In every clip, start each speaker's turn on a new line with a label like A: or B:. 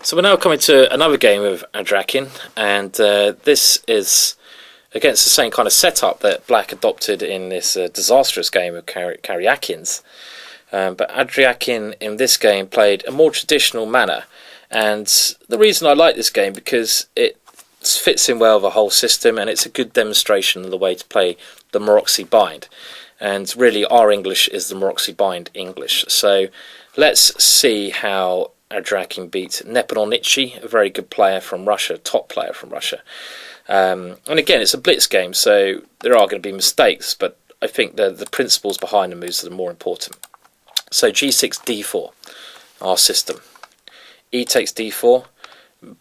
A: So we're now coming to another game of Adrakin, and this is against the same kind of setup that Black adopted in this disastrous game of Karyakin's. But Adrakin in this game played a more traditional manner, and the reason I like this game because it fits in well with the whole system, and it's a good demonstration of the way to play the Maroczy bind. And really, our English is the Maroczy bind English. So let's see how Adrakin beat Nepononichi, a very good player from Russia, top player from Russia. And again, it's a blitz game, so there are going to be mistakes, but I think the principles behind the moves are more important. So g6, d4, our system. E takes d4.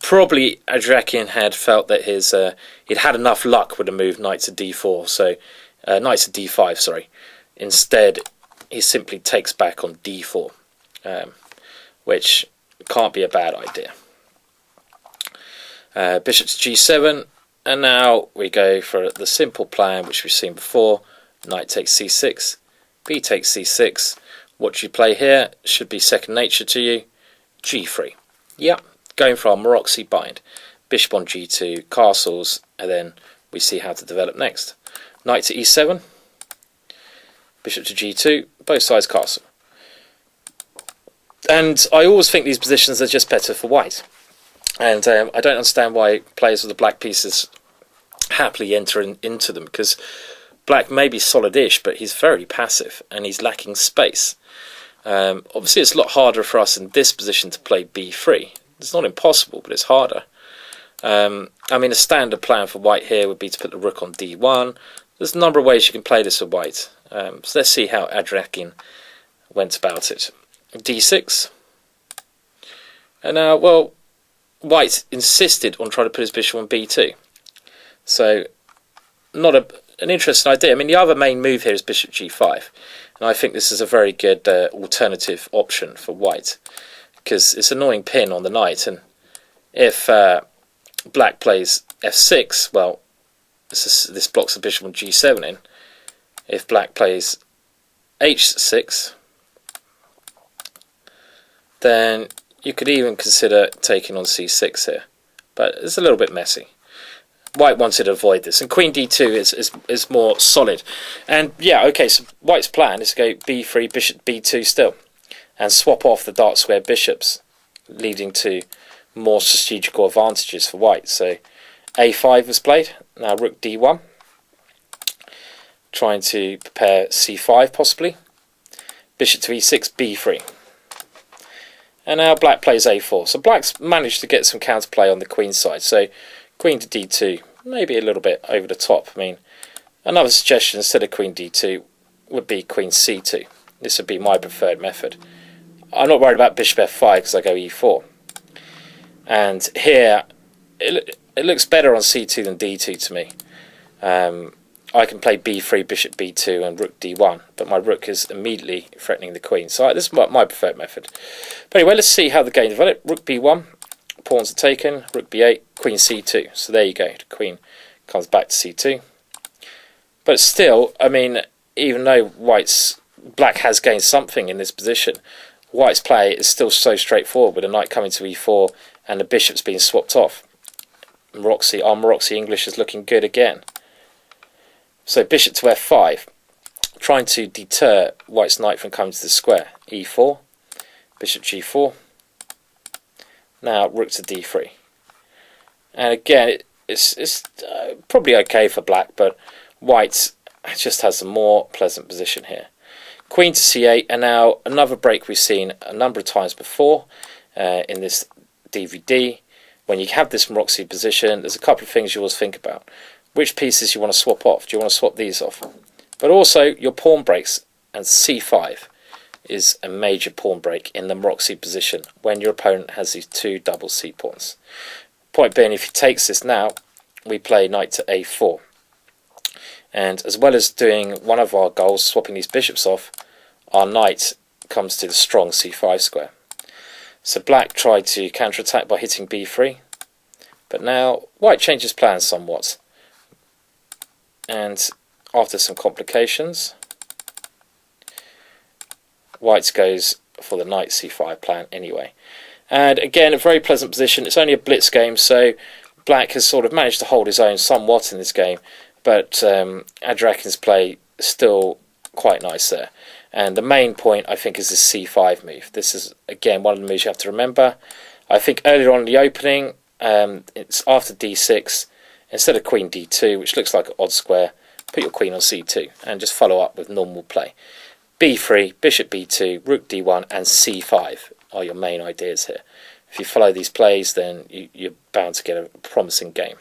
A: Probably Adrakin had felt that he'd had enough luck with the move knight to d4, so knight to d5, sorry. Instead, he simply takes back on d4, which can't be a bad idea. Bishop to g7, and now we go for the simple plan which we've seen before. Knight takes c6, b takes c6. What you play here should be second nature to you. g3. Yep, going for our Maroczy bind. Bishop on g2, castles, and then we see how to develop next. Knight to e7, bishop to g2, both sides castle. And I always think these positions are just better for white. And I don't understand why players with the black pieces happily enter into them, because black may be solid-ish, but he's very passive and he's lacking space. Obviously, it's a lot harder for us in this position to play b3. It's not impossible, but it's harder. I mean, a standard plan for white here would be to put the rook on d1. There's a number of ways you can play this with white. So let's see how Adrakin went about it. d6. And now, well, white insisted on trying to put his bishop on b2. So, not an interesting idea. I mean, the other main move here is bishop g5. And I think this is a very good alternative option for white, because it's an annoying pin on the knight. And if black plays f6, well, this blocks the bishop on g7 in. If black plays h6, then you could even consider taking on c6 here, but it's a little bit messy. White wanted to avoid this, and queen d2 is more solid. And yeah, okay, so white's plan is to go b3, bishop b2 still, and swap off the dark square bishops, leading to more strategical advantages for white. So a5 was played, now rook d1, trying to prepare c5 possibly, bishop to e6, b3. And now black plays a4. So black's managed to get some counterplay on the queen side. So queen to d2, maybe a little bit over the top. I mean, another suggestion instead of queen d2 would be queen c2. This would be my preferred method. I'm not worried about bishop f5 because I go e4. And here, it looks better on c2 than d2 to me. I can play b3, bishop b2 and rook d1, but my rook is immediately threatening the queen. So this is my preferred method. But anyway, let's see how the game developed. Rook b1, pawns are taken, rook b8, queen c2. So there you go, the queen comes back to c2. But still, I mean, even though black has gained something in this position, white's play is still so straightforward with the knight coming to e4 and the bishop's being swapped off. Our Maroczy English is looking good again. So bishop to f5, trying to deter white's knight from coming to the square. e4, bishop g4, now rook to d3. And again, it's probably okay for black, but white just has a more pleasant position here. Queen to c8, and now another break we've seen a number of times before in this DVD. When you have this Maroczy position, there's a couple of things you always think about. Which pieces you want to swap off? Do you want to swap these off? But also your pawn breaks, and c5 is a major pawn break in the Maroczy position when your opponent has these two double c pawns. Point being, if he takes this now, we play knight to a4. And as well as doing one of our goals, swapping these bishops off, our knight comes to the strong c5 square. So black tried to counterattack by hitting b3, but now white changes plans somewhat. And after some complications, white goes for the knight c5 plan anyway. And again, a very pleasant position. It's only a blitz game, so black has sort of managed to hold his own somewhat in this game, but Adrakin's play is still quite nice there. And the main point, I think, is the c5 move. This is, again, one of the moves you have to remember. I think earlier on in the opening, it's after d6, instead of queen d2, which looks like an odd square, put your queen on c2 and just follow up with normal play. b3, bishop b2, rook d1 and c5 are your main ideas here. If you follow these plays, then you're bound to get a promising game.